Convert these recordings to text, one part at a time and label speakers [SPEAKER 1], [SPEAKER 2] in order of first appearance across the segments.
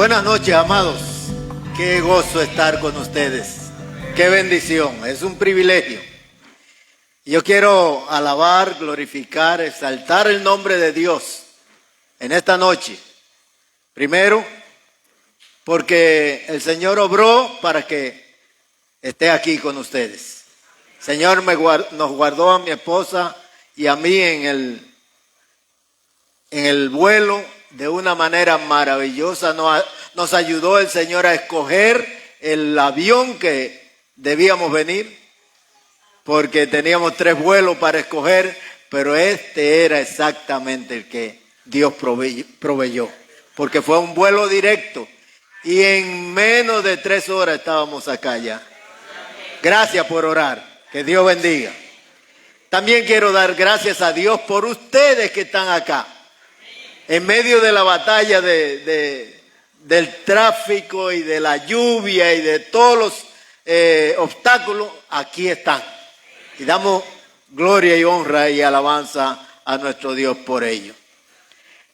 [SPEAKER 1] Buenas noches, amados. Qué gozo estar con ustedes. Qué bendición. Es un privilegio. Yo quiero alabar, glorificar, exaltar el nombre de Dios en esta noche. Primero, porque el Señor obró para que esté aquí con ustedes. El Señor nos guardó a mi esposa y a mí en el vuelo de una manera maravillosa. Nos ayudó el Señor a escoger el avión que debíamos venir, porque teníamos 3 vuelos para escoger, pero este era exactamente el que Dios proveyó, porque fue un vuelo directo y en menos de 3 horas estábamos acá ya. Gracias por orar, que Dios bendiga. También quiero dar gracias a Dios por ustedes que están acá. En medio de la batalla del tráfico y de la lluvia y de todos los obstáculos, aquí están. Y damos gloria y honra y alabanza a nuestro Dios por ello.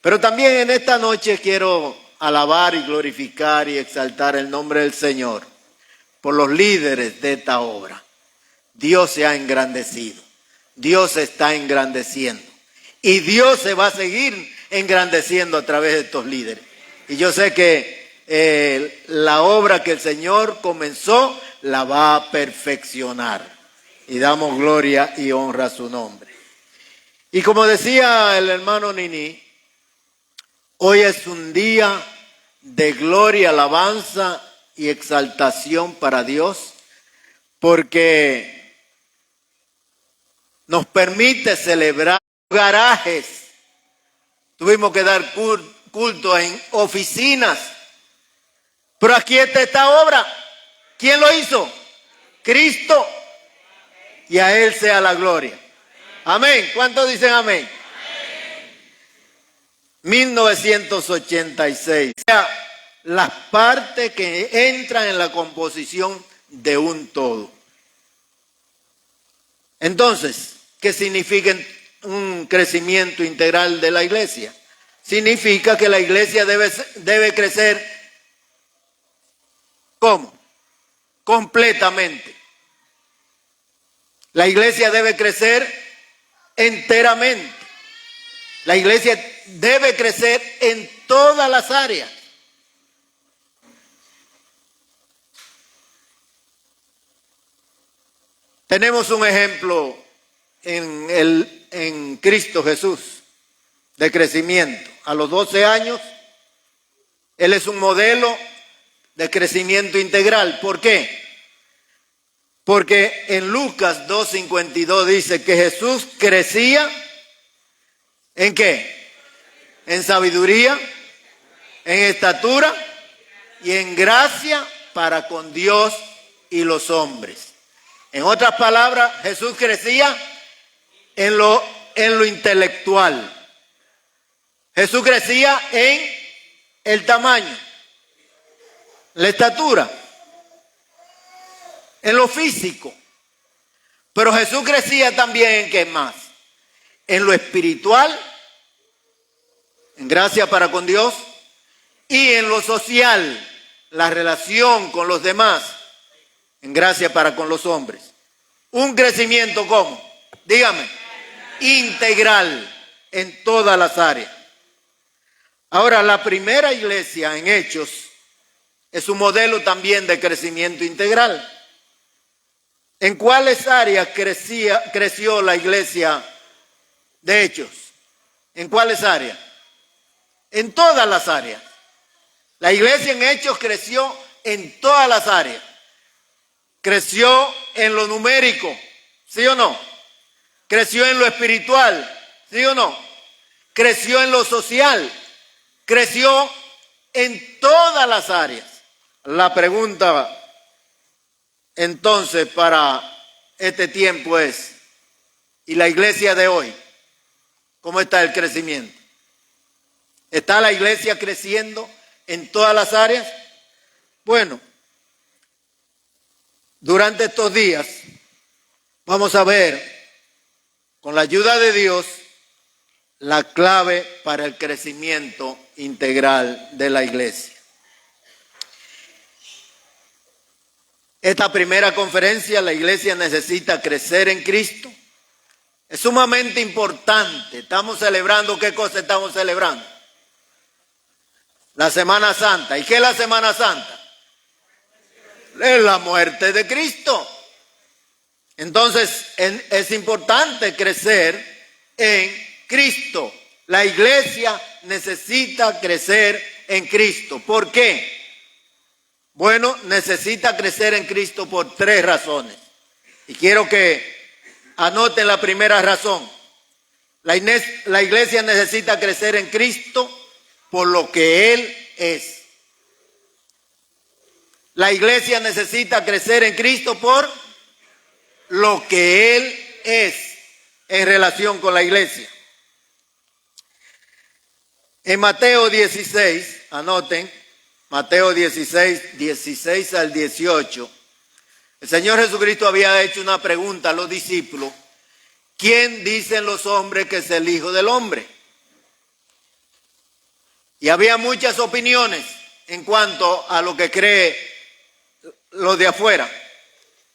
[SPEAKER 1] Pero también en esta noche quiero alabar y glorificar y exaltar el nombre del Señor por los líderes de esta obra. Dios se ha engrandecido. Dios se está engrandeciendo. Y Dios se va a seguir engrandeciendo a través de estos líderes. Y yo sé que la obra que el Señor comenzó la va a perfeccionar. Y damos gloria y honra a su nombre. Y como decía el hermano Nini, hoy es un día de gloria, alabanza y exaltación para Dios, porque nos permite celebrar garajes. Tuvimos que dar culto en oficinas. Pero aquí está esta obra. ¿Quién lo hizo? Cristo. Y a Él sea la gloria. Amén. ¿Cuántos dicen amén? 1986. O sea, las partes que entran en la composición de un todo. Entonces, ¿qué significa un crecimiento integral de la iglesia? Significa que la iglesia debe crecer. ¿Cómo? Completamente. La iglesia debe crecer enteramente. La iglesia debe crecer en todas las áreas. Tenemos un ejemplo en Cristo Jesús de crecimiento. A los 12 años, Él es un modelo de crecimiento integral. ¿Por qué? Porque en Lucas 2:52 dice que Jesús crecía ¿en qué? En sabiduría, en estatura y en gracia para con Dios y los hombres. En otras palabras, Jesús crecía en lo intelectual. Jesús crecía en el tamaño, la estatura, en lo físico. Pero Jesús crecía también en ¿qué más? En lo espiritual, en gracia para con Dios, y en lo social, la relación con los demás, en gracia para con los hombres. Un crecimiento ¿cómo? Dígame, integral en todas las áreas. Ahora, la primera iglesia en Hechos es un modelo también de crecimiento integral. ¿En cuáles áreas creció la iglesia de Hechos? ¿En cuáles áreas? En todas las áreas. La iglesia en Hechos creció en todas las áreas. Creció en lo numérico, ¿sí o no? Creció en lo espiritual, ¿sí o no? Creció en lo social. Creció en todas las áreas. La pregunta entonces para este tiempo es, ¿y la iglesia de hoy? ¿Cómo está el crecimiento? ¿Está la iglesia creciendo en todas las áreas? Bueno, durante estos días vamos a ver, con la ayuda de Dios, la clave para el crecimiento integral de la iglesia. esta primera conferencia, la iglesia necesita crecer en Cristo. Es sumamente importante. Estamos celebrando, ¿qué cosa estamos celebrando? La Semana Santa. ¿Y qué es la Semana Santa? Es la muerte de Cristo. Entonces, es importante crecer en Cristo. La iglesia necesita crecer en Cristo. ¿Por qué? Bueno, necesita crecer en Cristo por 3 razones. Y quiero que anoten la primera razón. La iglesia necesita crecer en Cristo por lo que Él es. La iglesia necesita crecer en Cristo por lo que Él es en relación con la iglesia. En Mateo 16, anoten, Mateo 16, 16 al 18, el Señor Jesucristo había hecho una pregunta a los discípulos. ¿Quién dicen los hombres que es el Hijo del Hombre? Y había muchas opiniones en cuanto a lo que cree los de afuera.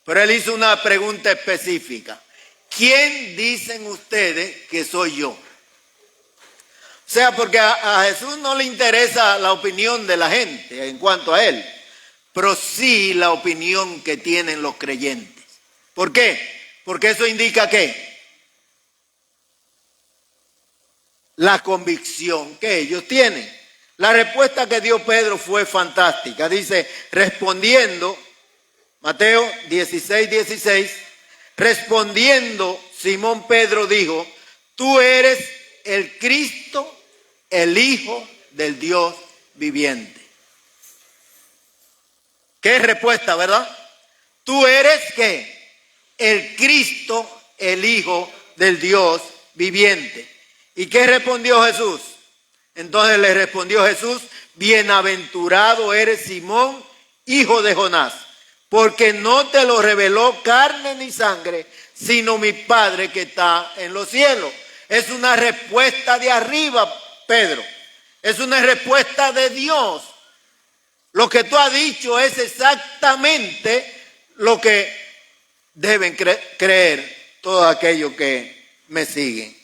[SPEAKER 1] Pero Él hizo una pregunta específica. ¿Quién dicen ustedes que soy yo? O sea, porque a Jesús no le interesa la opinión de la gente en cuanto a Él, pero sí la opinión que tienen los creyentes. ¿Por qué? Porque eso indica ¿qué? La convicción que ellos tienen. La respuesta que dio Pedro fue fantástica. Dice, respondiendo, Mateo 16, 16, respondiendo Simón Pedro dijo, tú eres el Cristo, el Hijo del Dios viviente. ¿Qué respuesta, verdad? Tú eres ¿qué? El Cristo, el Hijo del Dios viviente. ¿Y qué respondió Jesús? Entonces le respondió Jesús, bienaventurado eres Simón, hijo de Jonás, porque no te lo reveló carne ni sangre, sino mi Padre que está en los cielos. Es una respuesta de arriba, Pedro. Es una respuesta de Dios. Lo que tú has dicho es exactamente lo que deben creer todos aquellos que me siguen.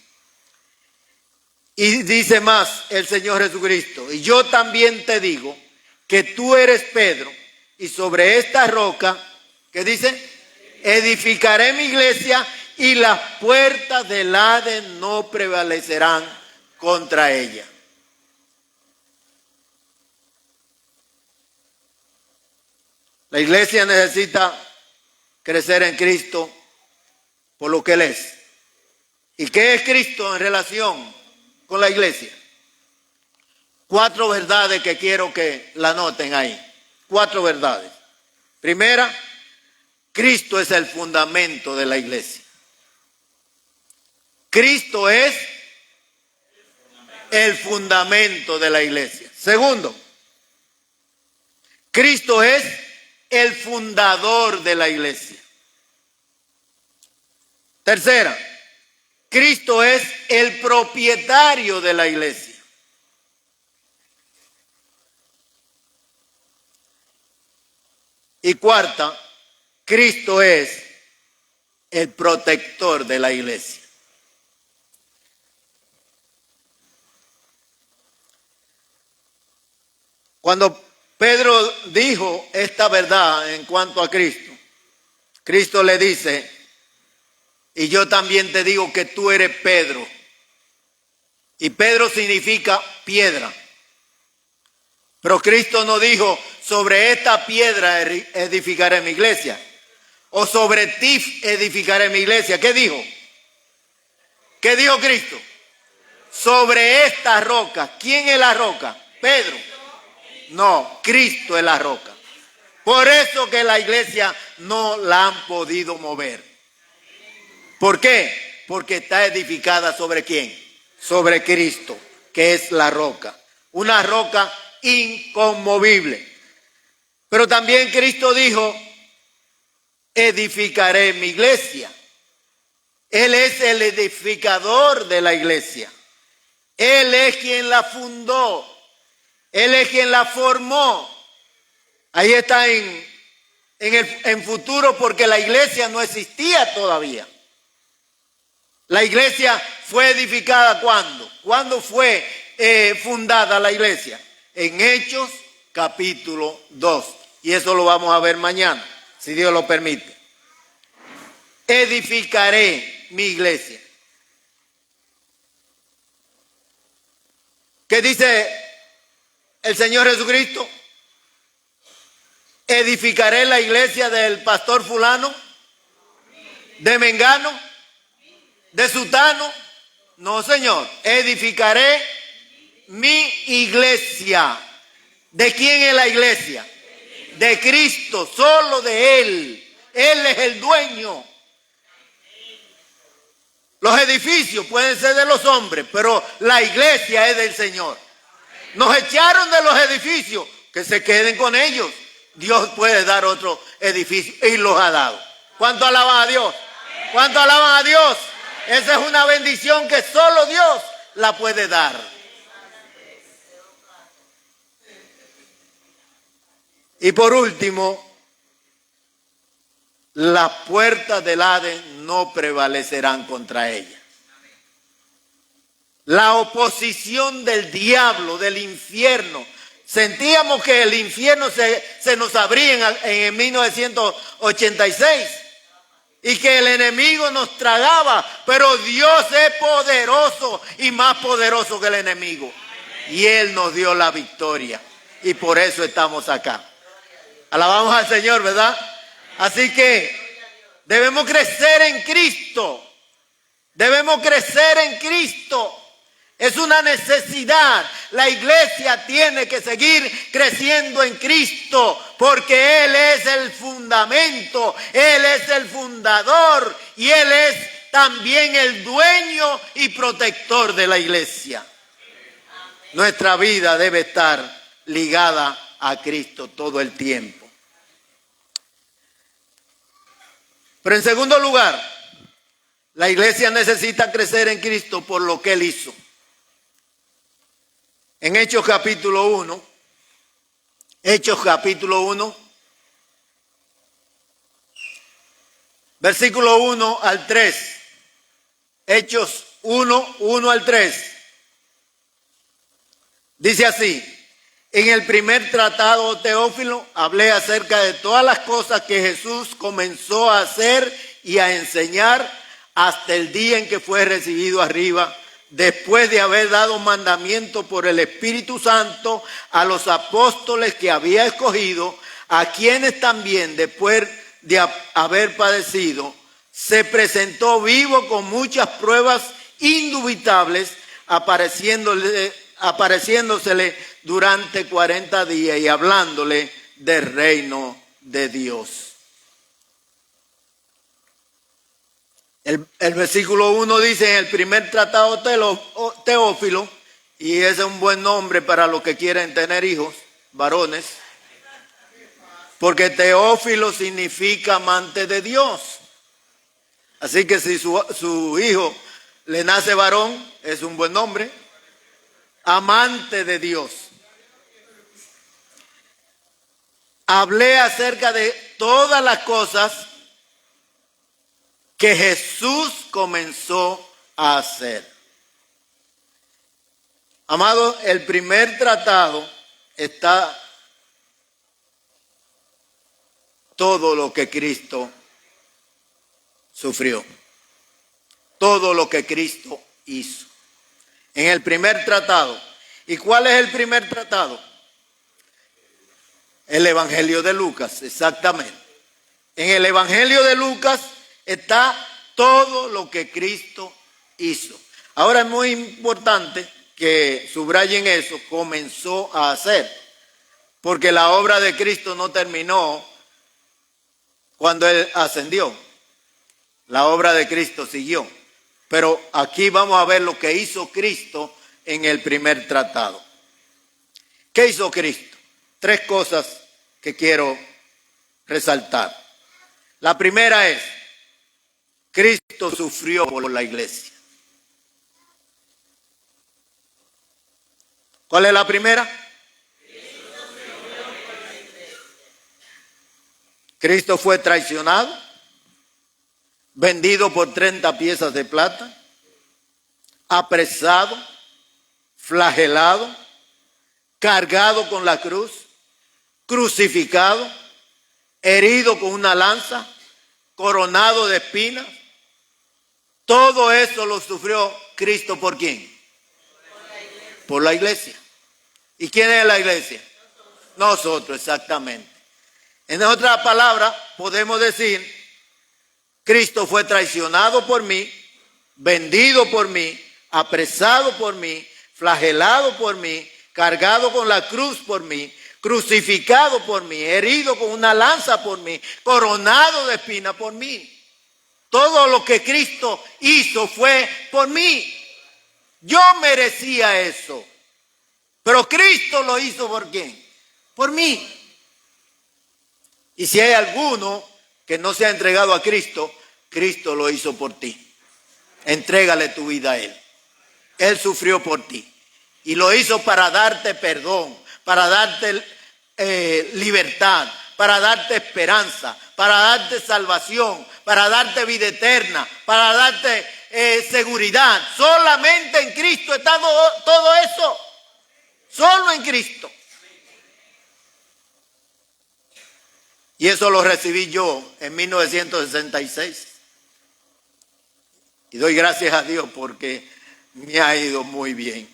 [SPEAKER 1] Y dice más el Señor Jesucristo, y yo también te digo que tú eres Pedro, y sobre esta roca, ¿qué dice? Edificaré mi iglesia y las puertas del Hades no prevalecerán contra ella. La iglesia necesita crecer en Cristo por lo que Él es. ¿Y qué es Cristo en relación con la iglesia? 4 verdades que quiero que la noten ahí. 4 verdades. Primera, Cristo es el fundamento de la iglesia. Cristo es el fundamento de la iglesia. Segundo, Cristo es el fundador de la iglesia. Tercera, Cristo es el propietario de la iglesia. Y cuarta, Cristo es el protector de la iglesia. Cuando Pedro dijo esta verdad en cuanto a Cristo, Cristo le dice, y yo también te digo que tú eres Pedro. Y Pedro significa piedra. Pero Cristo no dijo, sobre esta piedra edificaré mi iglesia. O sobre ti edificaré mi iglesia. ¿Qué dijo? ¿Qué dijo Cristo? Sobre esta roca. ¿Quién es la roca? Pedro. No, Cristo es la roca. Por eso que la iglesia no la han podido mover. ¿Por qué? Porque está edificada sobre ¿quién? Sobre Cristo, que es la roca. Una roca inconmovible. Pero también Cristo dijo, edificaré mi iglesia. Él es el edificador de la iglesia. Él es quien la fundó. Él es quien la formó. Ahí está en en futuro, porque la iglesia no existía todavía. La iglesia fue edificada ¿cuándo? ¿Cuándo fue fundada la iglesia? En Hechos capítulo 2. Y eso lo vamos a ver mañana, si Dios lo permite. Edificaré mi iglesia. ¿Qué dice el Señor Jesucristo? ¿Edificaré la iglesia del pastor fulano? ¿De mengano? ¿De sutano? No, Señor. Edificaré mi iglesia. ¿De quién es la iglesia? De Cristo, solo de Él. Él es el dueño. Los edificios pueden ser de los hombres, pero la iglesia es del Señor. Nos echaron de los edificios, que se queden con ellos. Dios puede dar otro edificio y los ha dado. ¿Cuánto alaban a Dios? ¿Cuánto alaban a Dios? Esa es una bendición que solo Dios la puede dar. Y por último, las puertas del Hades no prevalecerán contra ella. La oposición del diablo, del infierno. Sentíamos que el infierno se nos abría en 1986 y que el enemigo nos tragaba, pero Dios es poderoso y más poderoso que el enemigo. Y Él nos dio la victoria y por eso estamos acá. Alabamos al Señor, ¿verdad? Así que debemos crecer en Cristo. Debemos crecer en Cristo. Es una necesidad. La iglesia tiene que seguir creciendo en Cristo porque Él es el fundamento, Él es el fundador y Él es también el dueño y protector de la iglesia. Nuestra vida debe estar ligada a Cristo todo el tiempo. Pero en segundo lugar, la iglesia necesita crecer en Cristo por lo que Él hizo. En Hechos capítulo 1, versículo 1 al 3. Hechos 1, 1 al 3. Dice así: en el primer tratado, Teófilo, hablé acerca de todas las cosas que Jesús comenzó a hacer y a enseñar hasta el día en que fue recibido arriba, después de haber dado mandamiento por el Espíritu Santo a los apóstoles que había escogido, a quienes también, después de haber padecido, se presentó vivo con muchas pruebas indubitables, apareciéndosele durante 40 días y hablándole del reino de Dios. El versículo 1 dice: en el primer tratado, Teófilo, y ese es un buen nombre para los que quieren tener hijos, varones, porque Teófilo significa amante de Dios. Así que si su hijo le nace varón, es un buen nombre, amante de Dios. Hablé acerca de todas las cosas que Jesús comenzó a hacer. Amado, el primer tratado está todo lo que Cristo sufrió, todo lo que Cristo hizo. En el primer tratado. ¿Y cuál es el primer tratado? El Evangelio de Lucas, exactamente. En el Evangelio de Lucas está todo lo que Cristo hizo. Ahora es muy importante que subrayen eso, comenzó a hacer, porque la obra de Cristo no terminó cuando Él ascendió. La obra de Cristo siguió. Pero aquí vamos a ver lo que hizo Cristo en el primer tratado. ¿Qué hizo Cristo? 3 cosas que quiero resaltar. La primera es: Cristo sufrió por la iglesia. ¿Cuál es la primera? Cristo fue traicionado, vendido por 30 piezas de plata, apresado, flagelado, cargado con la cruz, crucificado, herido con una lanza, coronado de espinas. Todo eso lo sufrió Cristo. ¿Por quién? Por la iglesia. ¿Y quién es la iglesia? Nosotros, exactamente. En otras palabras, podemos decir, Cristo fue traicionado por mí, vendido por mí, apresado por mí, flagelado por mí, cargado con la cruz por mí, crucificado por mí, herido con una lanza por mí, coronado de espinas por mí. Todo lo que Cristo hizo fue por mí. Yo merecía eso. Pero Cristo lo hizo ¿por quién? Por mí. Y si hay alguno que no se ha entregado a Cristo, Cristo lo hizo por ti. Entrégale tu vida a Él. Él sufrió por ti. Y lo hizo para darte perdón, para darte libertad, para darte esperanza, para darte salvación, para darte vida eterna, para darte seguridad. Solamente en Cristo está todo eso. Solo en Cristo. Y eso lo recibí yo en 1966. Y doy gracias a Dios porque me ha ido muy bien.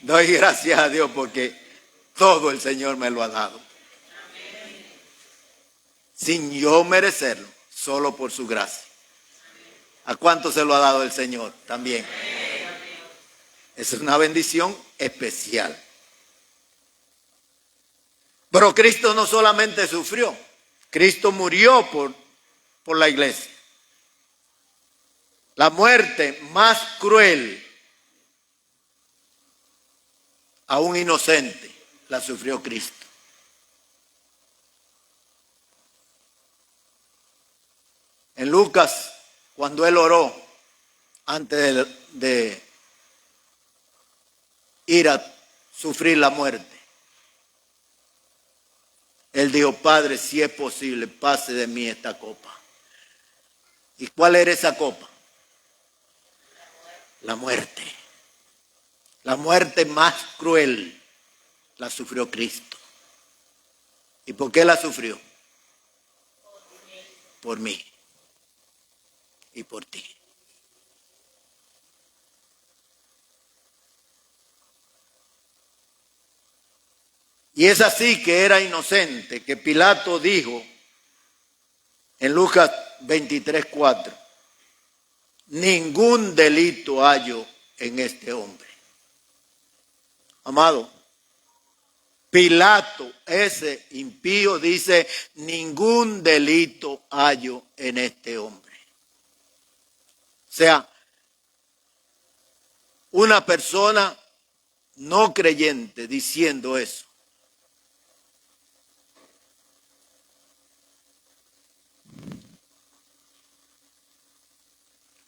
[SPEAKER 1] Doy gracias a Dios porque todo el Señor me lo ha dado. Sin yo merecerlo, solo por su gracia. ¿A cuánto se lo ha dado el Señor? También. Es una bendición especial. Pero Cristo no solamente sufrió, Cristo murió por la iglesia. La muerte más cruel a un inocente la sufrió Cristo. En Lucas, cuando él oró antes de ir a sufrir la muerte, él dijo: Padre, si es posible, pase de mí esta copa. ¿Y cuál era esa copa? La muerte. La muerte más cruel la sufrió Cristo. ¿Y por qué la sufrió? Por mí y por ti. Y es así que era inocente, que Pilato dijo en Lucas 23:4, ningún delito hallo en este hombre. Amado, Pilato, ese impío, dice, ningún delito hallo en este hombre. O sea, una persona no creyente diciendo eso.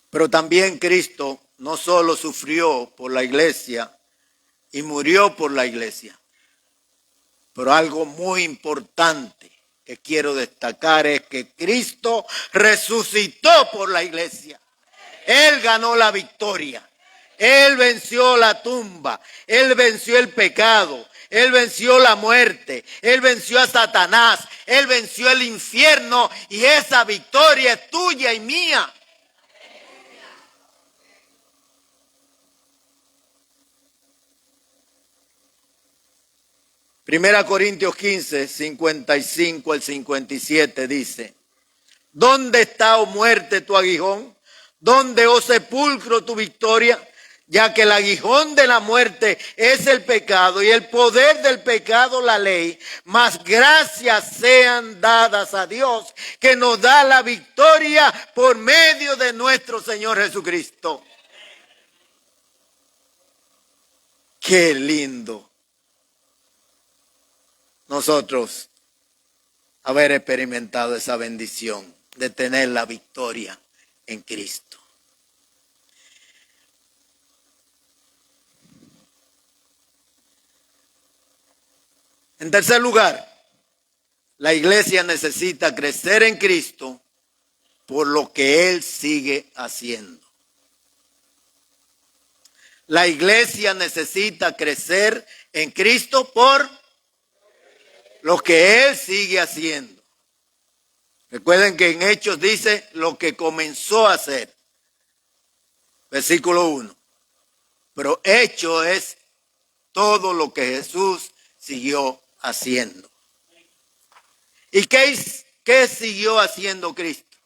[SPEAKER 1] Pero también Cristo no solo sufrió por la iglesia y murió por la iglesia, pero algo muy importante que quiero destacar es que Cristo resucitó por la iglesia. Él ganó la victoria. Él venció la tumba. Él venció el pecado. Él venció la muerte. Él venció a Satanás. Él venció el infierno. Y esa victoria es tuya y mía. Primera Corintios 15, 55 al 57 dice: ¿Dónde está, oh muerte, tu aguijón? ¿Dónde, oh sepulcro, tu victoria? Ya que el aguijón de la muerte es el pecado y el poder del pecado la ley. Mas gracias sean dadas a Dios que nos da la victoria por medio de nuestro Señor Jesucristo. Qué lindo nosotros haber experimentado esa bendición de tener la victoria en Cristo. En tercer lugar, La iglesia necesita crecer en Cristo por lo que Él sigue haciendo. La iglesia necesita crecer en Cristo por lo que Él sigue haciendo. Recuerden que en Hechos dice lo que comenzó a hacer. Versículo 1. Pero hecho es todo lo que Jesús siguió haciendo. ¿Y qué siguió haciendo Cristo?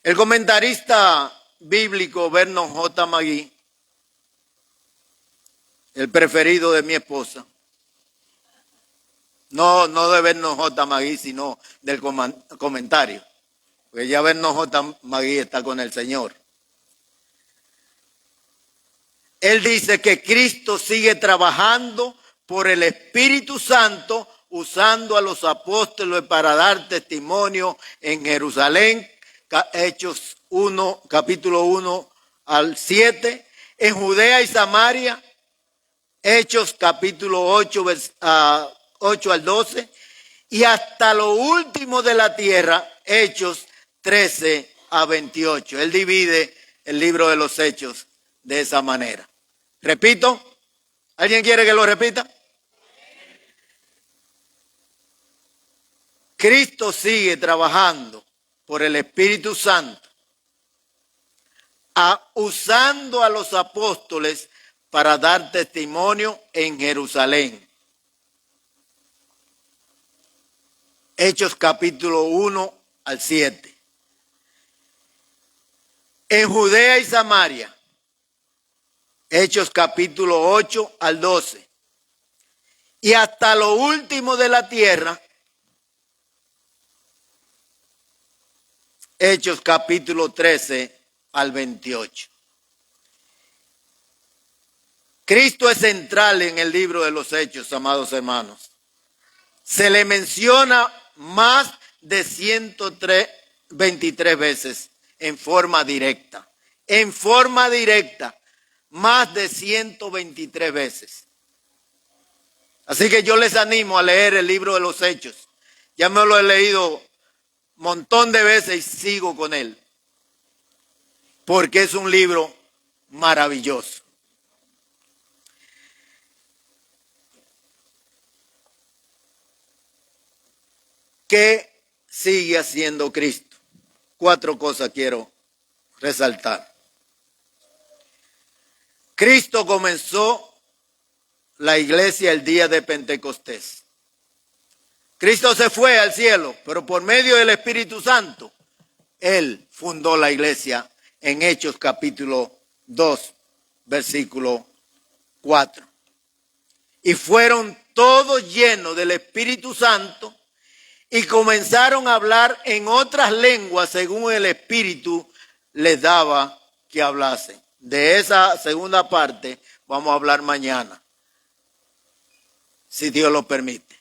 [SPEAKER 1] El comentarista bíblico Vernon J. McGee, el preferido de mi esposa, no de Vernon J. McGee, sino del comentario, porque ya Vernon J. McGee está con el Señor. Él dice que Cristo sigue trabajando por el Espíritu Santo, usando a los apóstoles para dar testimonio en Jerusalén, Hechos 1, capítulo 1 al 7, en Judea y Samaria, Hechos capítulo 8, 8 al 12, y hasta lo último de la tierra, Hechos 13 a 28. Él divide el libro de los Hechos de esa manera. Repito, ¿alguien quiere que lo repita? Cristo sigue trabajando por el Espíritu Santo, usando a los apóstoles para dar testimonio en Jerusalén. Hechos capítulo 1 al 7. En Judea y Samaria. Hechos capítulo 8 al 12. Y hasta lo último de la tierra. Hechos capítulo 13 al 28. Cristo es central en el libro de los Hechos, amados hermanos. Se le menciona más de 123 veces en forma directa. En forma directa, más de 123 veces. Así que yo les animo a leer el libro de los Hechos. Ya me lo he leído montón de veces y sigo con él, porque es un libro maravilloso. ¿Qué sigue haciendo Cristo? 4 cosas quiero resaltar. Cristo comenzó la iglesia el día de Pentecostés. Cristo se fue al cielo, pero por medio del Espíritu Santo, Él fundó la iglesia en Hechos capítulo 2, versículo 4. Y fueron todos llenos del Espíritu Santo y comenzaron a hablar en otras lenguas según el Espíritu les daba que hablasen. De esa segunda parte vamos a hablar mañana, si Dios lo permite.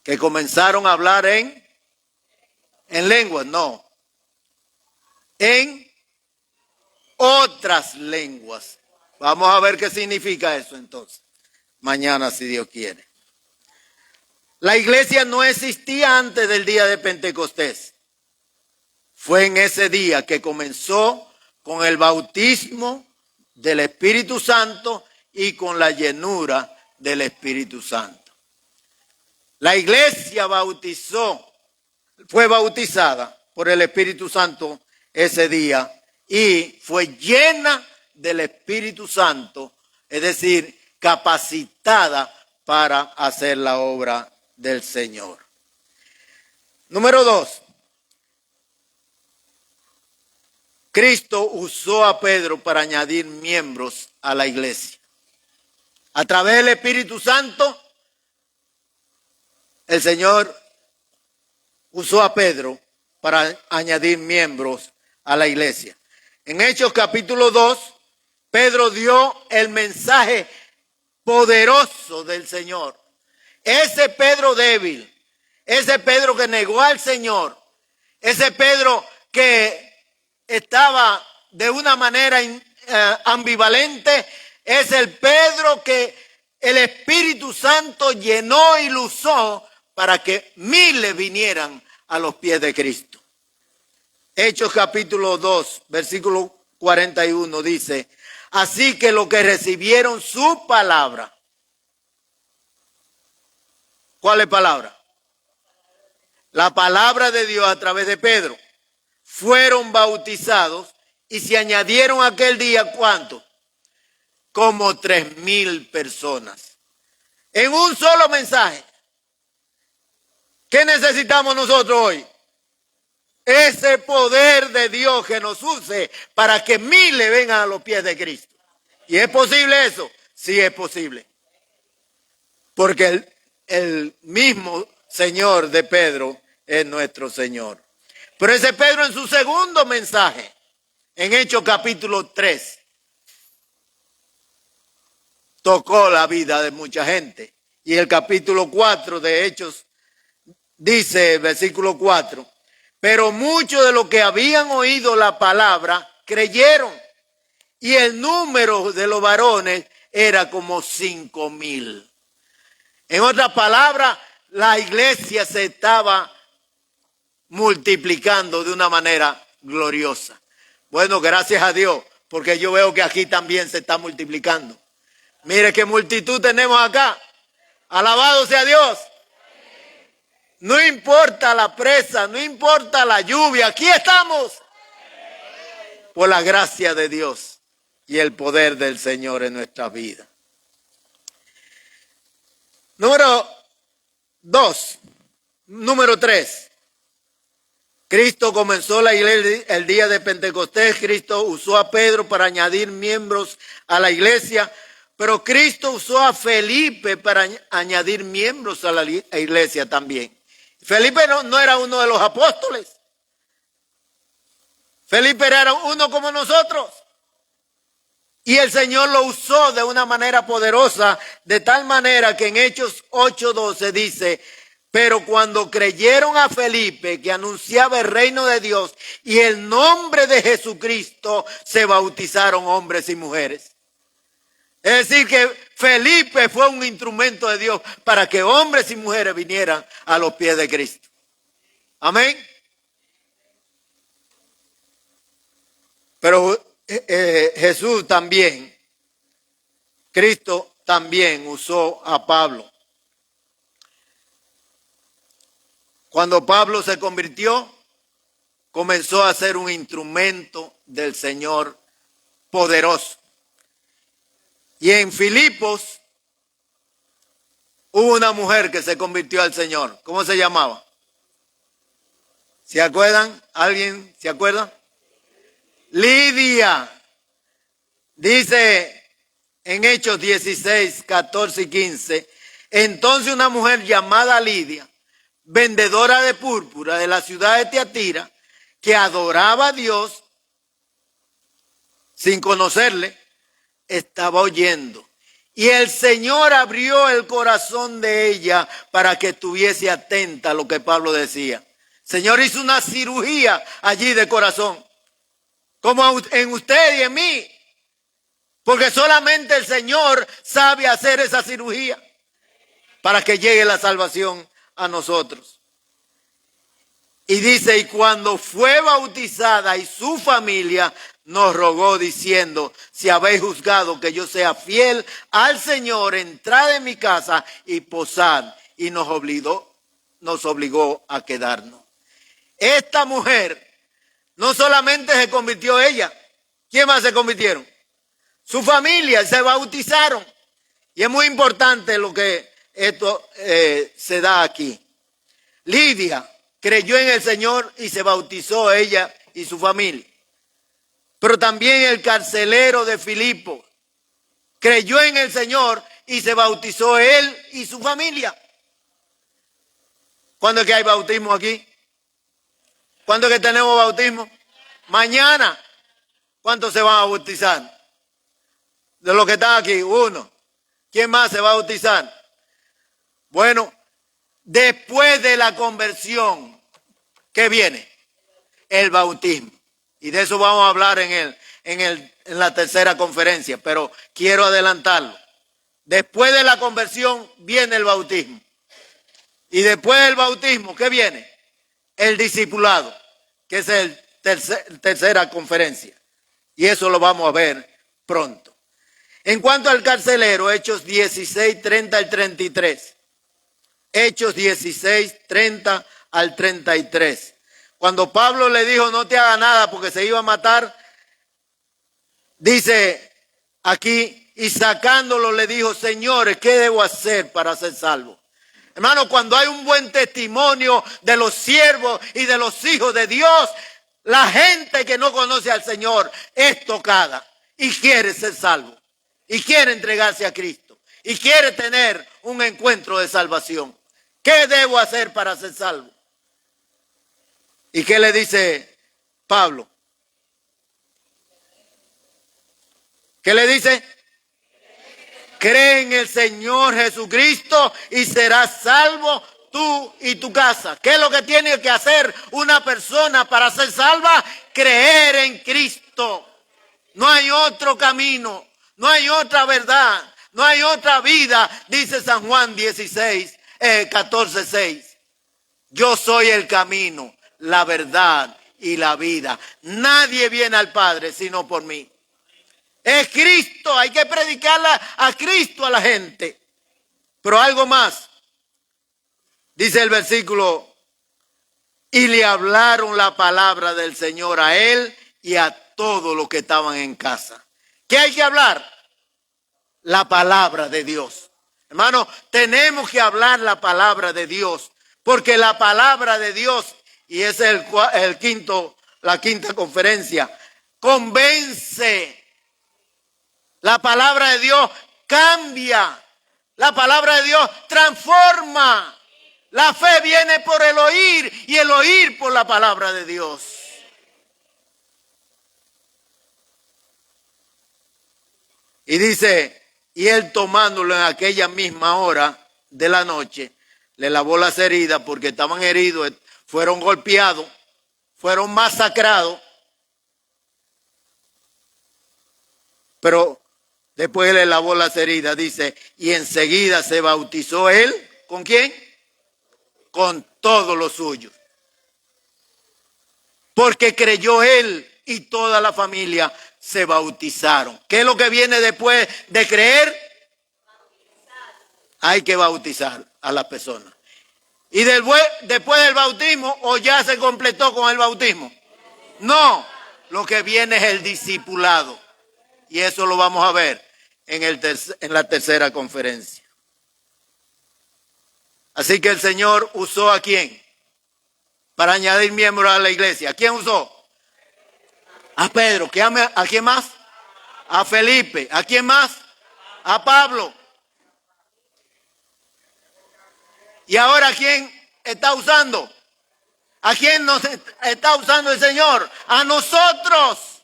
[SPEAKER 1] Que comenzaron a hablar en lenguas, no, en otras lenguas. Vamos a ver qué significa eso entonces, mañana si Dios quiere. La iglesia no existía antes del día de Pentecostés. Fue en ese día que comenzó con el bautismo del Espíritu Santo y con la llenura del Espíritu Santo. La iglesia fue bautizada por el Espíritu Santo ese día y fue llena del Espíritu Santo, es decir, capacitada para hacer la obra del Señor. Número 2. Cristo usó a Pedro para añadir miembros a la iglesia. A través del Espíritu Santo, el Señor usó a Pedro para añadir miembros a la iglesia. En Hechos capítulo 2, Pedro dio el mensaje poderoso del Señor. Ese Pedro débil, ese Pedro que negó al Señor, ese Pedro que estaba de una manera ambivalente, es el Pedro que el Espíritu Santo llenó y lo usó para que miles vinieran a los pies de Cristo. Hechos capítulo 2, versículo 41 dice, así que los que recibieron su palabra. ¿Cuál es palabra? La palabra de Dios a través de Pedro. Fueron bautizados y se añadieron aquel día, ¿cuánto? Como 3,000 personas. En un solo mensaje. ¿Qué necesitamos nosotros hoy? Ese poder de Dios que nos use para que miles vengan a los pies de Cristo. ¿Y es posible eso? Sí es posible. Porque el mismo Señor de Pedro es nuestro Señor. Pero ese Pedro en su segundo mensaje, en Hechos capítulo 3, tocó la vida de mucha gente. Y el capítulo 4 de Hechos dice, versículo 4, pero muchos de los que habían oído la palabra creyeron, y el número de los varones era como 5,000. En otras palabras, la iglesia se estaba multiplicando de una manera gloriosa. Bueno, gracias a Dios, porque yo veo que aquí también se está multiplicando. Mire qué multitud tenemos acá. Alabado sea Dios. No importa la presa, no importa la lluvia, aquí estamos. Por la gracia de Dios y el poder del Señor en nuestra vida. Número 3. Cristo comenzó la iglesia el día de Pentecostés. Cristo usó a Pedro para añadir miembros a la iglesia. Pero Cristo usó a Felipe para añadir miembros a la iglesia también. Felipe no era uno de los apóstoles. Felipe era uno como nosotros. Y el Señor lo usó de una manera poderosa, de tal manera que en Hechos 8:12 dice, pero cuando creyeron a Felipe que anunciaba el reino de Dios y el nombre de Jesucristo, se bautizaron hombres y mujeres. Es decir, que Felipe fue un instrumento de Dios para que hombres y mujeres vinieran a los pies de Cristo. Amén. Pero Jesús también, Cristo también usó a Pablo. Cuando Pablo se convirtió, comenzó a ser un instrumento del Señor poderoso. Y en Filipos hubo una mujer que se convirtió al Señor. ¿Cómo se llamaba? ¿Se acuerdan? ¿Alguien se acuerda? Lidia. Dice en Hechos 16, 14 y 15. Entonces una mujer llamada Lidia, vendedora de púrpura de la ciudad de Tiatira, que adoraba a Dios sin conocerle, estaba oyendo. Y el Señor abrió el corazón de ella para que estuviese atenta a lo que Pablo decía. El Señor hizo una cirugía allí de corazón, como en usted y en mí, porque solamente el Señor sabe hacer esa cirugía para que llegue la salvación a nosotros. Y dice, y cuando fue bautizada y su familia nos rogó diciendo, si habéis juzgado que yo sea fiel al Señor, entrad en mi casa y posad. Y nos obligó a quedarnos. Esta mujer no solamente se convirtió ella, ¿quién más se convirtieron? Su familia se bautizaron. Y es muy importante lo que esto se da aquí. Lidia creyó en el Señor y se bautizó ella y su familia. Pero también el carcelero de Filipo creyó en el Señor y se bautizó él y su familia. ¿Cuándo es que hay bautismo aquí? ¿Cuándo es que tenemos bautismo? Mañana. ¿Cuántos se van a bautizar? De los que están aquí, uno. ¿Quién más se va a bautizar? Bueno, después de la conversión, ¿qué viene? El bautismo. Y de eso vamos a hablar en la tercera conferencia, pero quiero adelantarlo. Después de la conversión viene el bautismo. Y después del bautismo, ¿qué viene? El discipulado, que es el tercera conferencia. Y eso lo vamos a ver pronto. En cuanto al carcelero, Hechos 16, 30 al 33. Hechos 16, 30 al 33. Cuando Pablo le dijo no te haga nada porque se iba a matar, dice aquí, y sacándolo le dijo, señores, ¿qué debo hacer para ser salvo? Hermano, cuando hay un buen testimonio de los siervos y de los hijos de Dios, la gente que no conoce al Señor es tocada y quiere ser salvo. Y quiere entregarse a Cristo. Y quiere tener un encuentro de salvación. ¿Qué debo hacer para ser salvo? ¿Y qué le dice Pablo? ¿Qué le dice? Cree en el Señor Jesucristo y serás salvo tú y tu casa. ¿Qué es lo que tiene que hacer una persona para ser salva? Creer en Cristo. No hay otro camino, no hay otra verdad, no hay otra vida, dice San Juan 14, 6. Yo soy el camino, la verdad y la vida. Nadie viene al Padre sino por mí. Es Cristo, hay que predicarla a Cristo a la gente. Pero algo más, dice el versículo, y le hablaron la palabra del Señor a él y a todos los que estaban en casa. ¿Qué hay que hablar? La palabra de Dios. Hermano, tenemos que hablar la palabra de Dios, porque la palabra de Dios, y es la quinta conferencia, convence. La palabra de Dios cambia. La palabra de Dios transforma. La fe viene por el oír y el oír por la palabra de Dios. Y dice, y él tomándolo en aquella misma hora de la noche, le lavó las heridas porque estaban heridos, fueron golpeados, fueron masacrados. Pero después le lavó las heridas, dice, y enseguida se bautizó él. ¿Con quién? Con todos los suyos. Porque creyó él y toda la familia se bautizaron. ¿Qué es lo que viene después de creer? Hay que bautizar a las personas. Y después del bautismo, ¿o ya se completó con el bautismo? No, lo que viene es el discipulado. Y eso lo vamos a ver en la tercera conferencia. Así que el Señor usó ¿a quién? Para añadir miembros a la iglesia. ¿A quién usó? A Pedro. ¿A quién más? A Felipe. ¿A quién más? A Pablo. ¿Y ahora a quién está usando? ¿A quién nos está usando el Señor? A nosotros.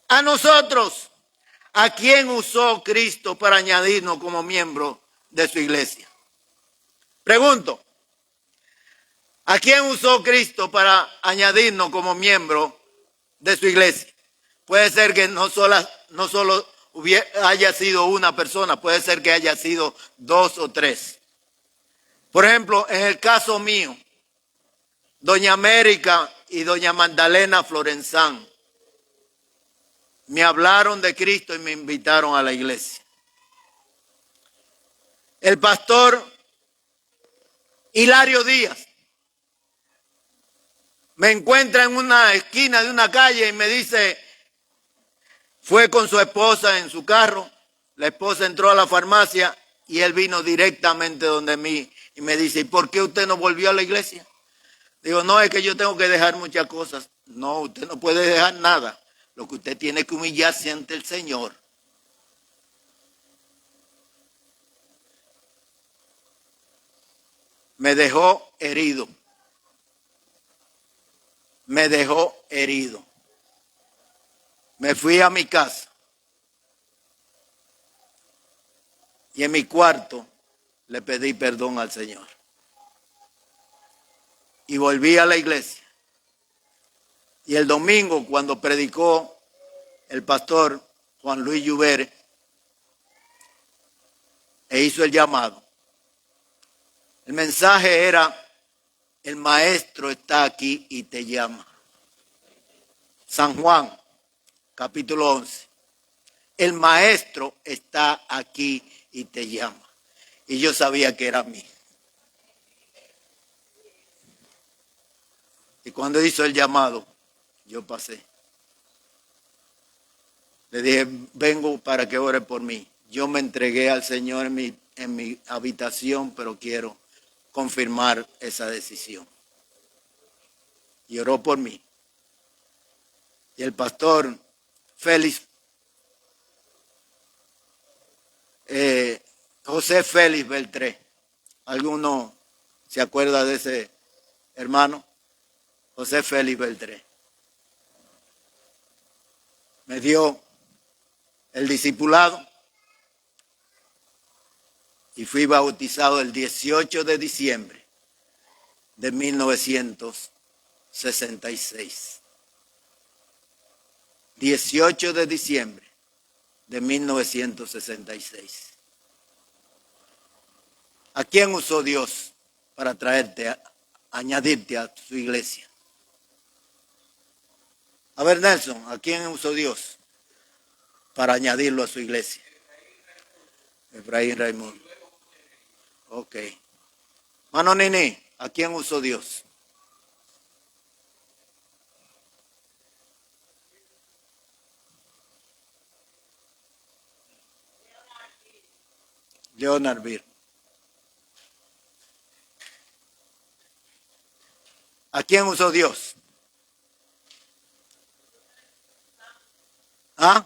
[SPEAKER 1] A nosotros. ¿A quién usó Cristo para añadirnos como miembro de su iglesia? Pregunto. ¿A quién usó Cristo para añadirnos como miembro de su iglesia? Puede ser que no solo haya sido una persona, puede ser que haya sido 2 o 3. Por ejemplo, en el caso mío, doña América y doña Magdalena Florenzán me hablaron de Cristo y me invitaron a la iglesia. El pastor Hilario Díaz me encuentra en una esquina de una calle y me dice, fue con su esposa en su carro, la esposa entró a la farmacia y él vino directamente donde mí y me dice, ¿y por qué usted no volvió a la iglesia? Digo, no, es que yo tengo que dejar muchas cosas. No, usted no puede dejar nada. Lo que usted tiene que humillarse ante el Señor. Me dejó herido. Me dejó herido. Me fui a mi casa. Y en mi cuarto le pedí perdón al Señor. Y volví a la iglesia. Y el domingo, cuando predicó el pastor Juan Luis Lluvere, e hizo el llamado, El mensaje era: el maestro está aquí y te llama. San Juan, capítulo 11. El maestro está aquí y te llama. Y yo sabía que era a mí. Y cuando hizo el llamado, yo pasé. Le dije: vengo para que ore por mí. Yo me entregué al Señor en mi habitación, pero quiero confirmar esa decisión. Y oró por mí. Y el pastor Félix, José Félix Beltré, ¿alguno se acuerda de ese hermano? José Félix Beltré. Me dio el discipulado y fui bautizado el 18 de diciembre de 1966. 18 de diciembre de 1966. ¿A quién usó Dios para traerte, añadirte a su iglesia? A ver, Nelson, ¿a quién usó Dios para añadirlo a su iglesia? Efraín Raimundo. Ok. Mano Nini, ¿a quién usó Dios? Leonard Bir. ¿A quién usó Dios? ¿Ah?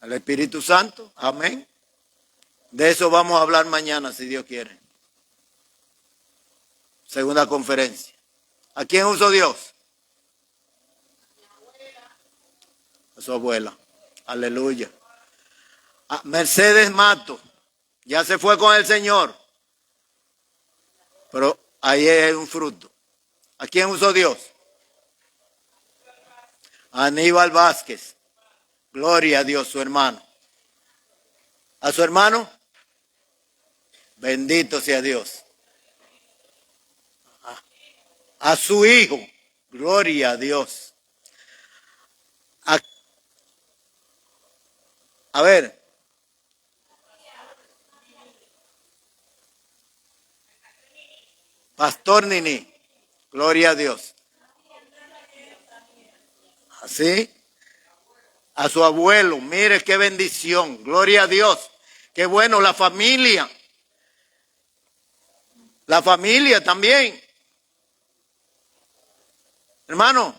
[SPEAKER 1] Al Espíritu Santo. Amén. De eso vamos a hablar mañana, si Dios quiere. Segunda conferencia. ¿A quién usó Dios? A su abuela. Aleluya. A Mercedes Mato. Ya se fue con el Señor. Pero ahí es un fruto. ¿A quién usó Dios? A Aníbal Vázquez. Gloria a Dios, su hermano. ¿A su hermano? Bendito sea Dios. A su hijo. Gloria a Dios. A ver. Pastor Nini. Gloria a Dios. Así. A su abuelo. Mire qué bendición. Gloria a Dios. Qué bueno, la familia. La familia también. Hermano,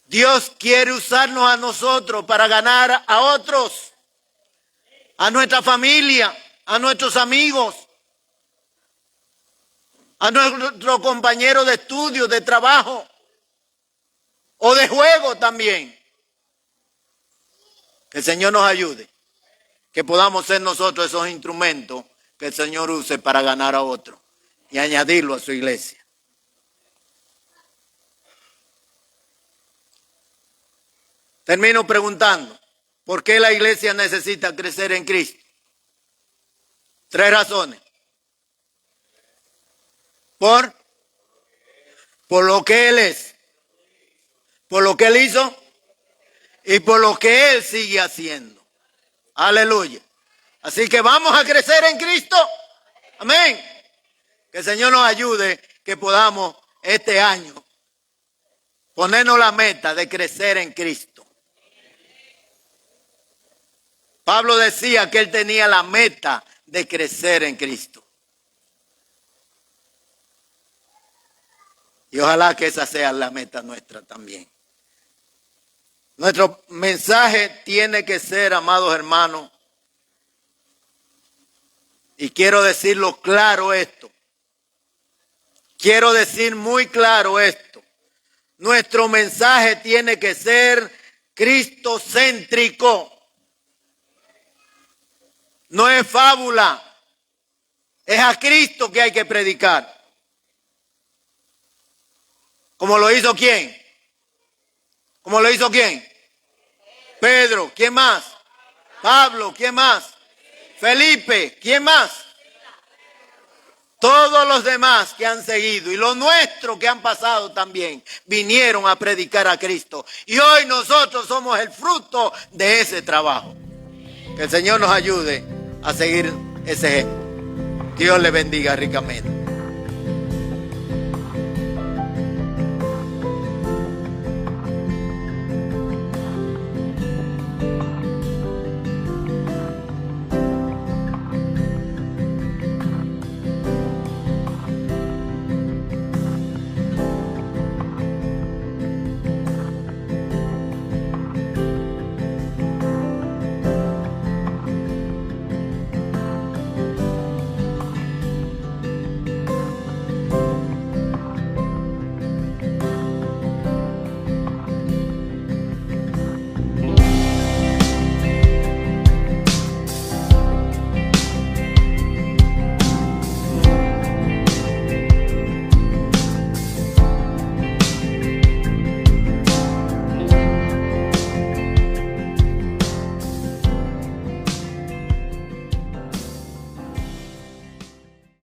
[SPEAKER 1] Dios quiere usarnos a nosotros para ganar a otros, a nuestra familia, a nuestros amigos, a nuestros compañeros de estudio, de trabajo o de juego también. Que el Señor nos ayude, que podamos ser nosotros esos instrumentos que el Señor use para ganar a otros y añadirlo a su iglesia. Termino preguntando, ¿por qué la iglesia necesita crecer en Cristo? 3 razones. Por lo que Él es, por lo que Él hizo y por lo que Él sigue haciendo. Aleluya. Así que vamos a crecer en Cristo. Amén. Que el Señor nos ayude, que podamos este año ponernos la meta de crecer en Cristo. Pablo decía que él tenía la meta de crecer en Cristo. Y ojalá que esa sea la meta nuestra también. Nuestro mensaje tiene que ser, amados hermanos, y quiero decirlo claro esto. Quiero decir muy claro esto. Nuestro mensaje tiene que ser cristocéntrico. No es fábula. Es a Cristo que hay que predicar. ¿Cómo lo hizo quién? ¿Cómo lo hizo quién? Pedro. ¿Quién más? Pablo. ¿Quién más? Felipe. ¿Quién más? Todos los demás que han seguido y los nuestros que han pasado también vinieron a predicar a Cristo. Y hoy nosotros somos el fruto de ese trabajo. Que el Señor nos ayude a seguir ese ejemplo. Dios le bendiga ricamente.